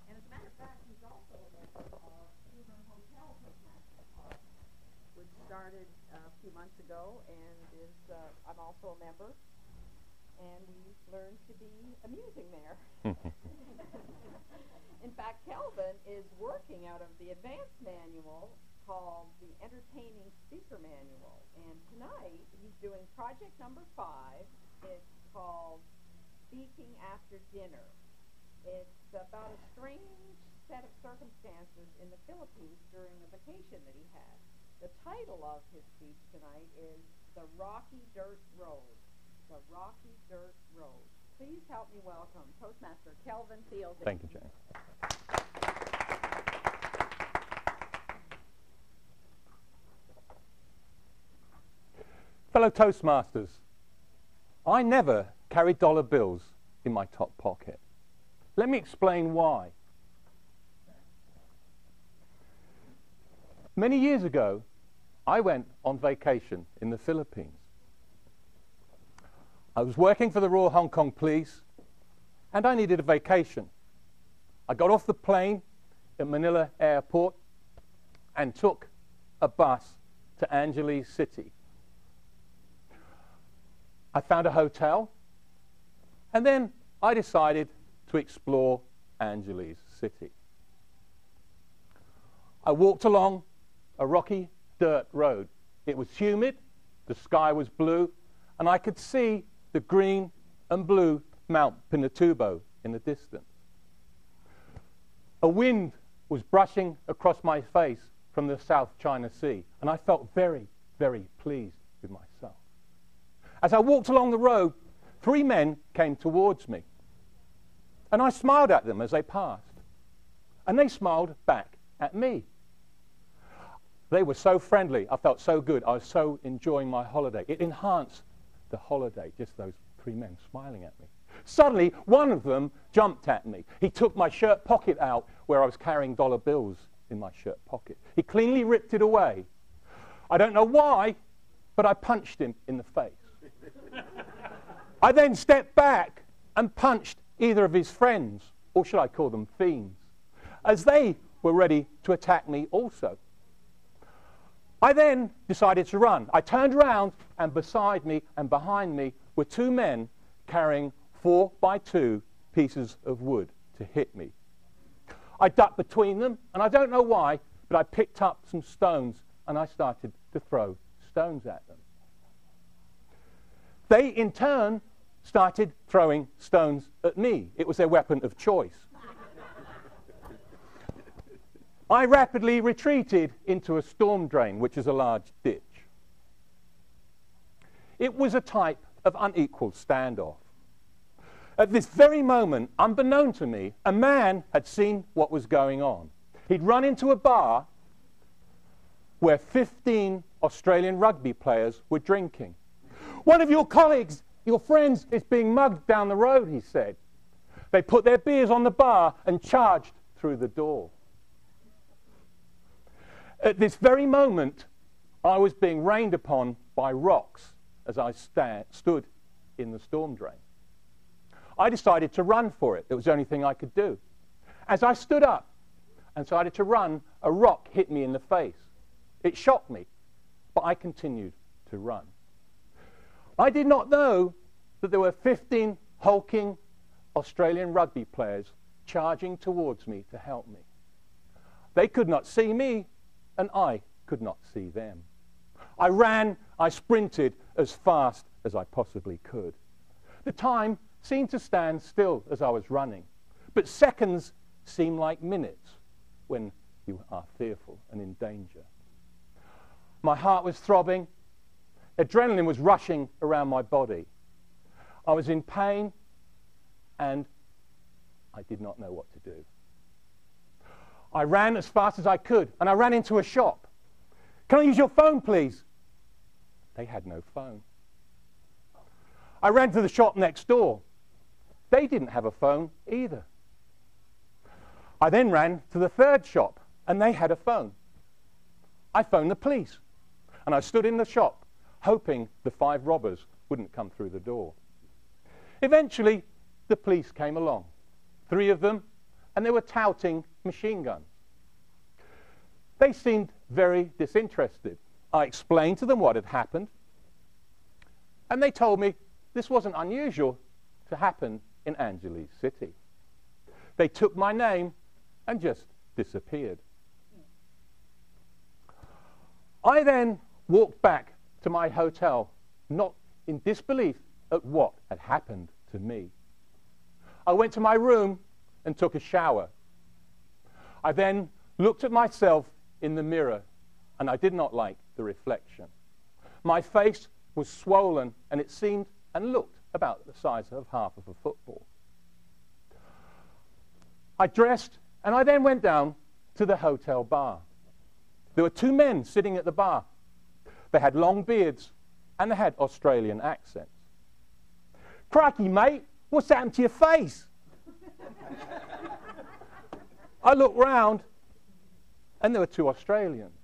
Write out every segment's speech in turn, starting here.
And as a matter of fact, he's also a member of Human Hotel Toastmasters Club, which started a few months ago, and I'm also a member. And we've learned to be amusing there. In fact, Kelvin is working out of the advanced manual called the Entertaining Speaker Manual. And tonight, he's doing project number 5. It's called Speaking After Dinner. It's about a strange set of circumstances in the Philippines during a vacation that he had. The title of his speech tonight is The Rocky Dirt Road. The Rocky Dirt Road. Please help me welcome Toastmaster Kelvin Fielding. Thank you, Jane. Fellow Toastmasters, I never carry dollar bills in my top pocket. Let me explain why. Many years ago, I went on vacation in the Philippines. I was working for the Royal Hong Kong Police, and I needed a vacation. I got off the plane at Manila Airport and took a bus to Angeles City. I found a hotel, and then I decided to explore Angeles City. I walked along a rocky dirt road. It was humid, the sky was blue, and I could see the green and blue Mount Pinatubo in the distance. A wind was brushing across my face from the South China Sea, and I felt very, very pleased with myself. As I walked along the road, 3 men came towards me, and I smiled at them as they passed, and they smiled back at me. They were so friendly. I felt so good. I was so enjoying my holiday. It enhanced the holiday, just those 3 men smiling at me. Suddenly, one of them jumped at me. He took my shirt pocket out where I was carrying dollar bills in my shirt pocket. He cleanly ripped it away. I don't know why, but I punched him in the face. I then stepped back and punched either of his friends, or should I call them fiends, as they were ready to attack me also. I then decided to run. I turned around, and beside me and behind me were 2 men carrying 4x2 pieces of wood to hit me. I ducked between them, and I don't know why, but I picked up some stones and I started to throw stones at them. They, in turn, started throwing stones at me. It was their weapon of choice. I rapidly retreated into a storm drain, which is a large ditch. It was a type of unequal standoff. At this very moment, unbeknown to me, a man had seen what was going on. He'd run into a bar where 15 Australian rugby players were drinking. "One of your colleagues, your friends, is being mugged down the road," he said. They put their beers on the bar and charged through the door. At this very moment, I was being rained upon by rocks as I stood in the storm drain. I decided to run for it. It was the only thing I could do. As I stood up and decided to run, a rock hit me in the face. It shocked me, but I continued to run. I did not know that there were 15 hulking Australian rugby players charging towards me to help me. They could not see me, and I could not see them. I ran, I sprinted as fast as I possibly could. The time seemed to stand still as I was running, but seconds seem like minutes when you are fearful and in danger. My heart was throbbing. Adrenaline was rushing around my body. I was in pain, and I did not know what to do. I ran as fast as I could, and I ran into a shop. "Can I use your phone, please?" They had no phone. I ran to the shop next door. They didn't have a phone either. I then ran to the third shop, and they had a phone. I phoned the police, and I stood in the shop, hoping the 5 robbers wouldn't come through the door. Eventually, the police came along. 3 of them, and they were touting machine guns. They seemed very disinterested. I explained to them what had happened, and they told me this wasn't unusual to happen in Angeles City. They took my name and just disappeared. I then walked back to my hotel, not in disbelief at what had happened to me. I went to my room and took a shower. I then looked at myself in the mirror, and I did not like the reflection. My face was swollen, and it seemed and looked about the size of half of a football. I dressed, and I then went down to the hotel bar. There were two men sitting at the bar. They had long beards, and they had Australian accents. "Crikey, mate, what's happened to your face?" I looked round, and there were two Australians.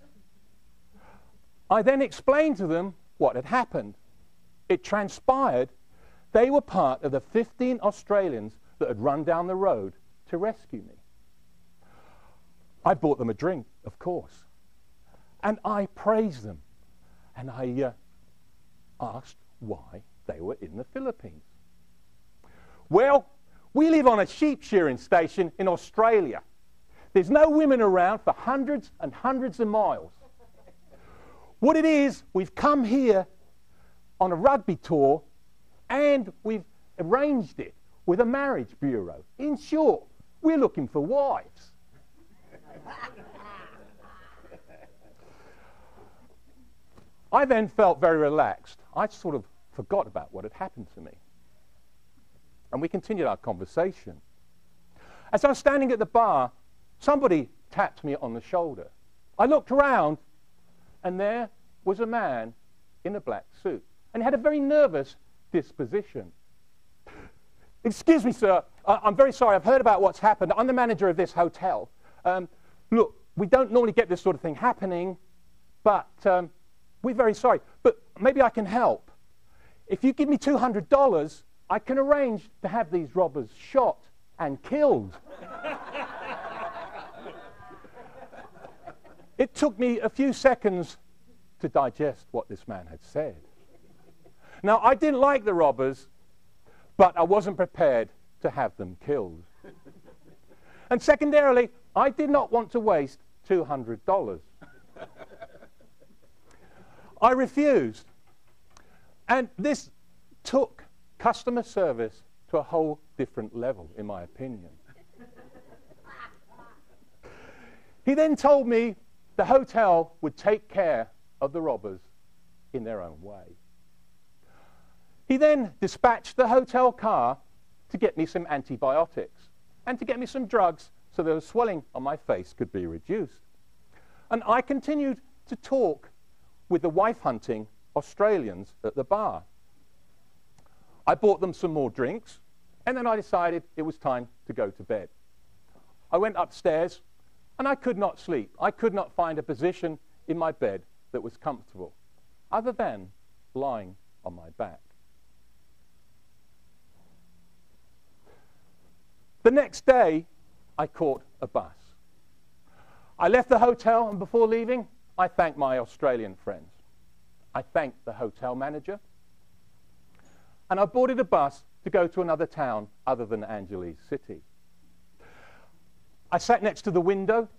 I then explained to them what had happened. It transpired they were part of the 15 Australians that had run down the road to rescue me. I bought them a drink, of course, and I praised them, and I asked why they were in the Philippines. "Well, we live on a sheep shearing station in Australia. There's no women around for hundreds and hundreds of miles. What it is, we've come here on a rugby tour, and we've arranged it with a marriage bureau. In short, we're looking for wives." I then felt very relaxed. I sort of forgot about what had happened to me. And we continued our conversation. As I was standing at the bar, somebody tapped me on the shoulder. I looked around, and there was a man in a black suit, and he had a very nervous disposition. "Excuse me, sir, I'm very sorry. I've heard about what's happened. I'm the manager of this hotel. Look, we don't normally get this sort of thing happening, but we're very sorry. But maybe I can help. If you give me $200, I can arrange to have these robbers shot and killed." It took me a few seconds to digest what this man had said. Now, I didn't like the robbers, but I wasn't prepared to have them killed. And secondarily, I did not want to waste $200. I refused. And this took customer service to a whole different level, in my opinion. He then told me the hotel would take care of the robbers in their own way. He then dispatched the hotel car to get me some antibiotics and to get me some drugs so the swelling on my face could be reduced. And I continued to talk with the wife-hunting Australians at the bar. I bought them some more drinks, and then I decided it was time to go to bed. I went upstairs, and I could not sleep. I could not find a position in my bed that was comfortable, other than lying on my back. The next day, I caught a bus. I left the hotel, and before leaving, I thanked my Australian friends. I thanked the hotel manager, and I boarded a bus to go to another town other than Angeles City. I sat next to the window,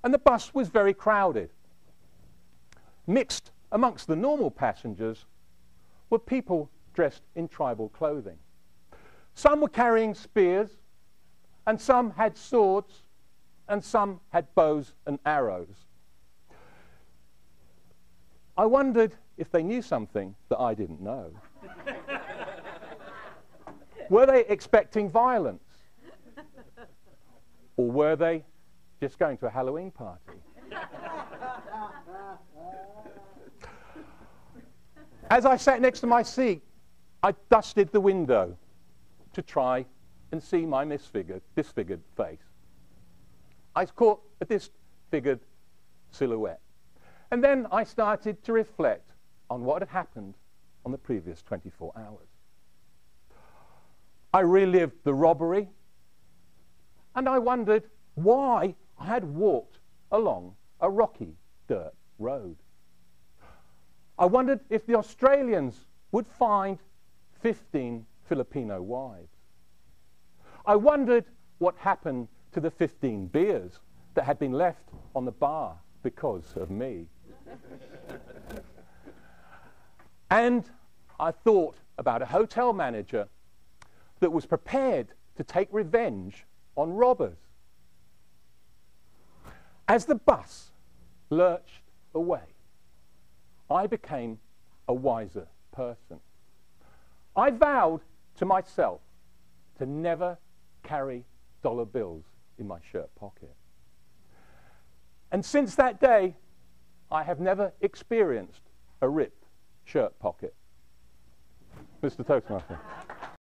and the bus was very crowded. Mixed amongst the normal passengers were people dressed in tribal clothing. Some were carrying spears, and some had swords, and some had bows and arrows. I wondered if they knew something that I didn't know. Were they expecting violence? Or were they just going to a Halloween party? As I sat next to my seat, I dusted the window to try and see my disfigured face. I caught a disfigured silhouette. And then I started to reflect on what had happened on the previous 24 hours. I relived the robbery, And I wondered why I had walked along a rocky dirt road. I wondered if the Australians would find 15 Filipino wives. I wondered what happened to the 15 beers that had been left on the bar because of me. And I thought about a hotel manager that was prepared to take revenge on robbers. As the bus lurched away, I became a wiser person. I vowed to myself to never carry dollar bills in my shirt pocket. And since that day, I have never experienced a ripped shirt pocket. Mr. Toastmaster.